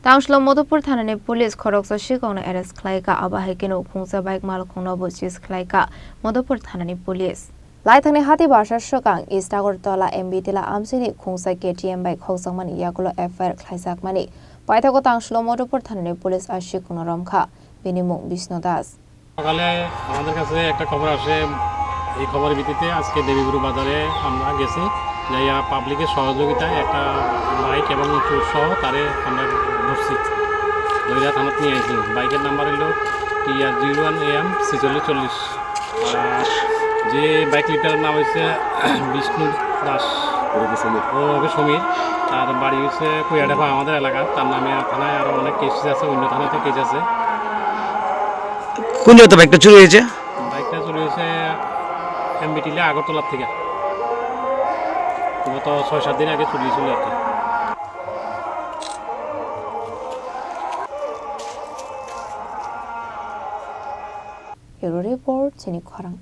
Tangsalo Madhupur Thanani Police Khoroksa Sikokno arrest Khlaikha Abohaikhe khungsa bike Malkhung Bochis Khlaikha Madhupur Thanani Police. Laithani hati basha shokang Istagortola MBTila Amsini khungsa KTM bike Khosangmani Yakulo FR Khlaisakmani. Paithago Tangsalo Madhupur Thanani Police Sikokno Romkha Binimung Bishnu Das. সকালে আমাদের কাছে একটা খবর আসে এই খবরের ভিত্তিতে আজকে দেবীগুরু বাজারে আমরা গেছি যাইয়া পাবলিকের সহযোগিতায় একটা বাইক এবং চোর সহ তারে আমরা ধরছি দইরা থানাত নিয়ে আসি বাইকের নাম্বার হলো TR01AM 4640 আর যে বাইক লিটারের নাম হচ্ছে বিষ্ণু দাস ওরফে সমীর তার বাড়ি হচ্ছে কুয়াডাফা আমাদের এলাকা তার নামে থানায় আরও অনেক কেস আছে অন্য থানাতে কেস আছে কোন জায়গাতে বাইকটা চুরি হয়েছে? বাইকটা চুরি হয়েছে এমবিটিলে আগরতলার থেকে গত ৬-৭ দিন আগে চুরি ছিল আর কি। Report Chini Khorang.